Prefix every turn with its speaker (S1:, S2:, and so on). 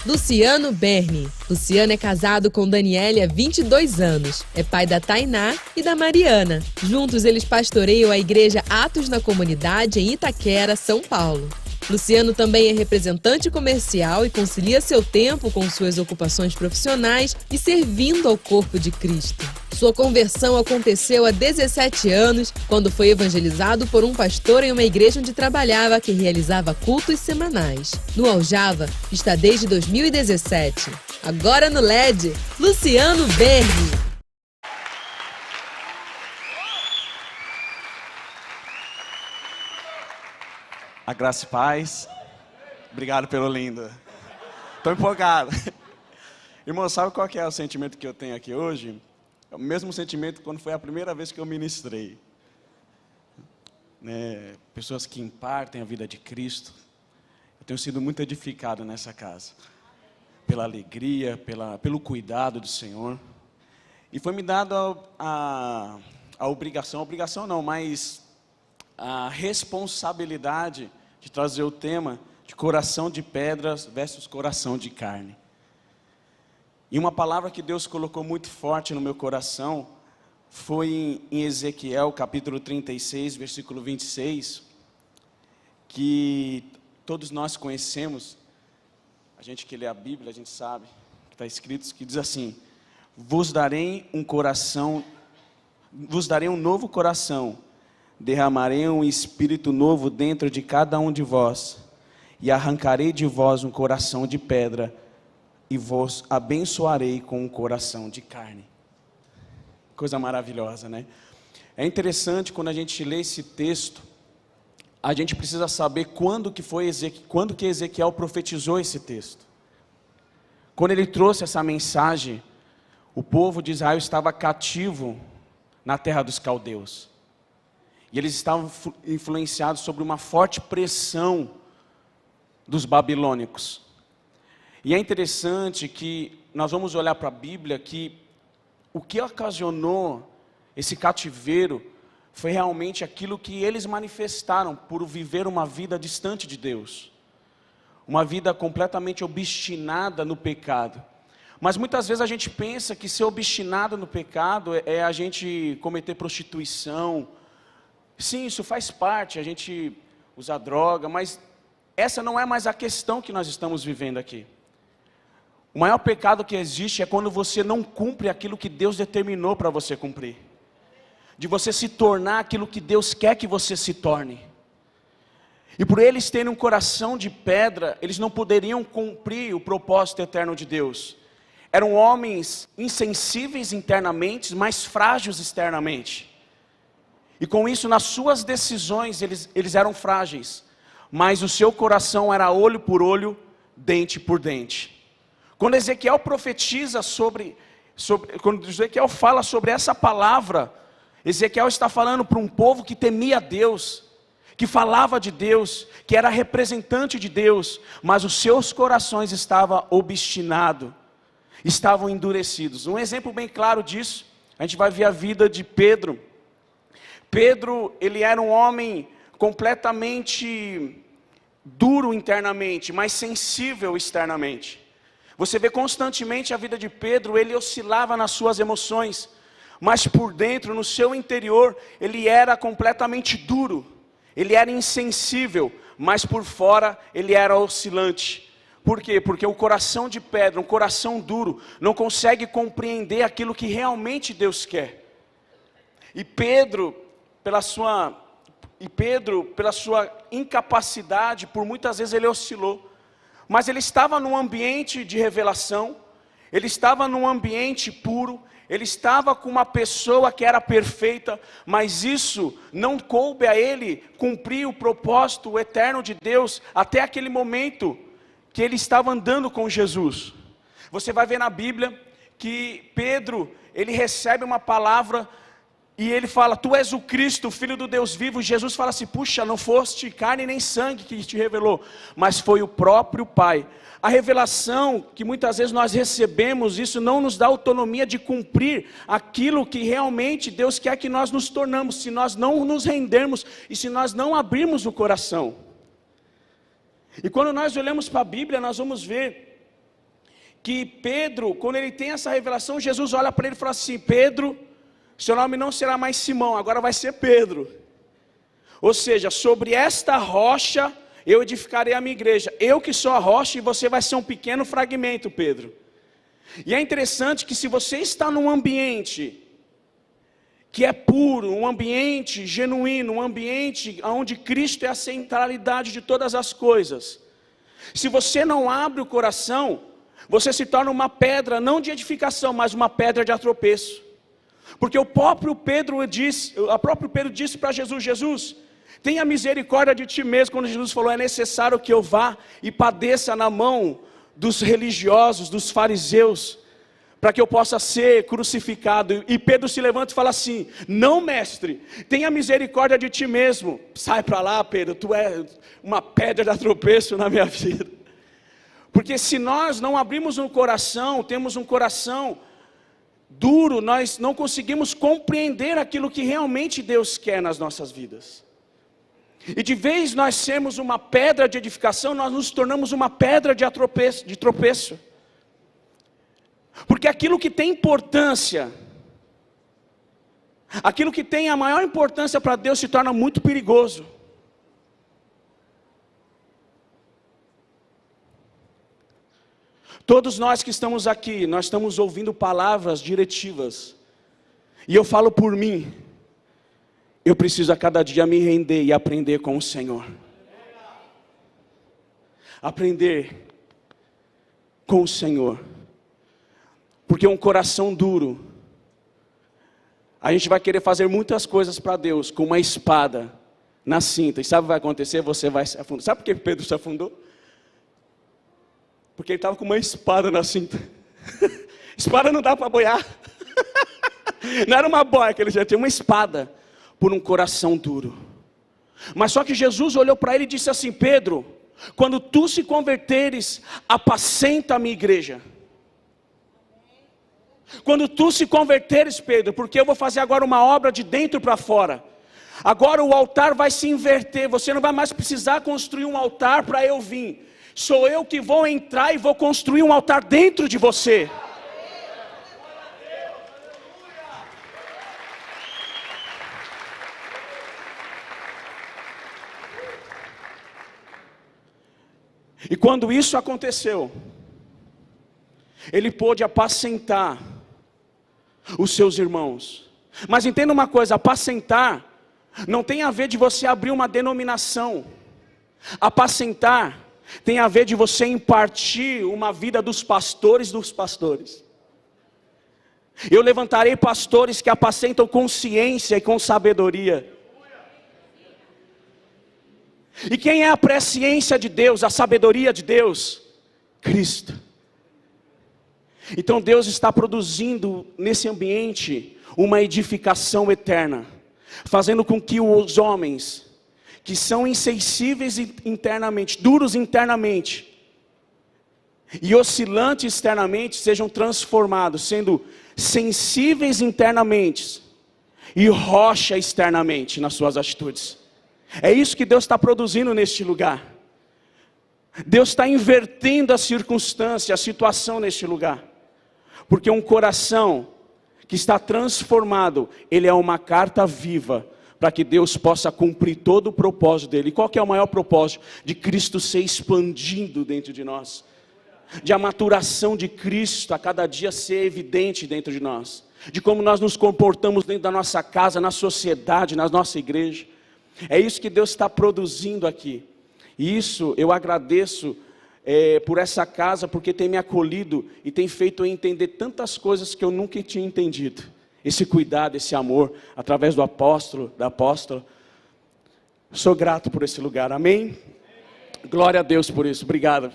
S1: Luciano Berni. Luciano é casado com Daniele há 22 anos. É pai da Tainá e da Mariana. Juntos eles pastoreiam a igreja Atos na Comunidade em Itaquera, São Paulo. Luciano também é representante comercial e concilia seu tempo com suas ocupações profissionais e servindo ao corpo de Cristo. Sua conversão aconteceu há 17 anos, quando foi evangelizado por um pastor em uma igreja onde trabalhava, que realizava cultos semanais. No Aljava, está desde 2017. Agora no LED, Luciano Berni.
S2: A graça e paz. Obrigado pelo lindo. Estou empolgado. Irmão, sabe qual que é o sentimento que eu tenho aqui hoje? É o mesmo sentimento quando foi a primeira vez que eu ministrei. Pessoas que impartem a vida de Cristo. Eu tenho sido muito edificado nessa casa. Pela alegria, pelo cuidado do Senhor. E foi me dada a obrigação não, mas a responsabilidade de trazer o tema de coração de pedras versus coração de carne. E uma palavra que Deus colocou muito forte no meu coração foi em Ezequiel, capítulo 36, versículo 26, que todos nós conhecemos. A gente que lê a Bíblia, a gente sabe que está escrito, que diz assim: vos darei um novo coração, derramarei um espírito novo dentro de cada um de vós, e arrancarei de vós um coração de pedra, e vos abençoarei com um coração de carne. Coisa maravilhosa, né? É interessante quando a gente lê esse texto, a gente precisa saber quando que Ezequiel profetizou esse texto. Quando ele trouxe essa mensagem, o povo de Israel estava cativo na terra dos caldeus. E eles estavam influenciados sobre uma forte pressão dos babilônicos. E é interessante que nós vamos olhar para a Bíblia que o que ocasionou esse cativeiro foi realmente aquilo que eles manifestaram por viver uma vida distante de Deus. Uma vida completamente obstinada no pecado. Mas muitas vezes a gente pensa que ser obstinado no pecado é a gente cometer prostituição. Sim, isso faz parte, a gente usa droga, mas essa não é mais a questão que nós estamos vivendo aqui. O maior pecado que existe é quando você não cumpre aquilo que Deus determinou para você cumprir. De você se tornar aquilo que Deus quer que você se torne. E por eles terem um coração de pedra, eles não poderiam cumprir o propósito eterno de Deus. Eram homens insensíveis internamente, mas frágeis externamente. E com isso, nas suas decisões, eles eram frágeis. Mas o seu coração era olho por olho, dente por dente. Quando Ezequiel profetiza quando Ezequiel fala sobre essa palavra, Ezequiel está falando para um povo que temia Deus, que falava de Deus, que era representante de Deus, mas os seus corações estavam obstinados, estavam endurecidos. Um exemplo bem claro disso, a gente vai ver a vida de Pedro. Pedro, ele era um homem completamente duro internamente, mas sensível externamente. Você vê constantemente a vida de Pedro, ele oscilava nas suas emoções, mas por dentro, no seu interior, ele era completamente duro, ele era insensível, mas por fora ele era oscilante. Por quê? Porque o coração de pedra, um coração duro, não consegue compreender aquilo que realmente Deus quer. E Pedro, pela sua incapacidade, por muitas vezes ele oscilou. Mas ele estava num ambiente de revelação, ele estava num ambiente puro, ele estava com uma pessoa que era perfeita, mas isso não coube a ele cumprir o propósito eterno de Deus, até aquele momento que ele estava andando com Jesus. Você vai ver na Bíblia que Pedro, ele recebe uma palavra, e ele fala: tu és o Cristo, o Filho do Deus vivo. Jesus fala assim: puxa, não foste carne nem sangue que te revelou, mas foi o próprio Pai. A revelação que muitas vezes nós recebemos, isso não nos dá autonomia de cumprir aquilo que realmente Deus quer que nós nos tornamos, se nós não nos rendermos e se nós não abrirmos o coração. E quando nós olhamos para a Bíblia, nós vamos ver que Pedro, quando ele tem essa revelação, Jesus olha para ele e fala assim: Pedro, seu nome não será mais Simão, agora vai ser Pedro. Ou seja, sobre esta rocha eu edificarei a minha igreja. Eu que sou a rocha e você vai ser um pequeno fragmento, Pedro. E é interessante que se você está num ambiente que é puro, um ambiente genuíno, um ambiente onde Cristo é a centralidade de todas as coisas, se você não abre o coração, você se torna uma pedra, não de edificação, mas uma pedra de tropeço. Porque o próprio Pedro disse para Jesus: Jesus, tenha misericórdia de ti mesmo. Quando Jesus falou: é necessário que eu vá e padeça na mão dos religiosos, dos fariseus, para que eu possa ser crucificado. E Pedro se levanta e fala assim: não, mestre, tenha misericórdia de ti mesmo. Sai para lá, Pedro, tu é uma pedra de tropeço na minha vida. Porque se nós não abrimos um coração, temos um coração duro, nós não conseguimos compreender aquilo que realmente Deus quer nas nossas vidas. E de vez nós sermos uma pedra de edificação, nós nos tornamos uma pedra de tropeço. Porque aquilo que tem importância, aquilo que tem a maior importância para Deus se torna muito perigoso. Todos nós que estamos aqui, nós estamos ouvindo palavras diretivas. E eu falo por mim, eu preciso a cada dia me render e aprender com o Senhor. Aprender com o Senhor. Porque um coração duro, a gente vai querer fazer muitas coisas para Deus com uma espada na cinta. E sabe o que vai acontecer? Você vai se afundar. Sabe por que Pedro se afundou? Porque ele estava com uma espada na cinta. Espada não dá para boiar. Não era uma boia que ele já tinha, uma espada. Por um coração duro. Mas só que Jesus olhou para ele e disse assim: Pedro, quando tu se converteres, apacenta a minha igreja. Quando tu se converteres, Pedro, porque eu vou fazer agora uma obra de dentro para fora. Agora o altar vai se inverter, você não vai mais precisar construir um altar para eu vir. Sou eu que vou entrar e vou construir um altar dentro de você. E quando isso aconteceu, ele pôde apacentar os seus irmãos. Mas entenda uma coisa: apacentar não tem a ver de você abrir uma denominação. Apacentar tem a ver de você impartir uma vida dos pastores. Eu levantarei pastores que apacentam com ciência e com sabedoria. E quem é a presciência de Deus, a sabedoria de Deus? Cristo. Então Deus está produzindo nesse ambiente uma edificação eterna, fazendo com que os homens que são insensíveis internamente, duros internamente e oscilantes externamente, sejam transformados, sendo sensíveis internamente e rocha externamente nas suas atitudes. É isso que Deus está produzindo neste lugar. Deus está invertendo a circunstância, a situação neste lugar. Porque um coração que está transformado, ele é uma carta viva, para que Deus possa cumprir todo o propósito dele. E qual que é o maior propósito? De Cristo ser expandido dentro de nós. De a maturação de Cristo a cada dia ser evidente dentro de nós. De como nós nos comportamos dentro da nossa casa, na sociedade, na nossa igreja. É isso que Deus está produzindo aqui. E isso eu agradeço por essa casa, porque tem me acolhido e tem feito eu entender tantas coisas que eu nunca tinha entendido. Esse cuidado, esse amor, através do apóstolo, da apóstola. Sou grato por esse lugar, amém? Glória a Deus por isso, obrigado.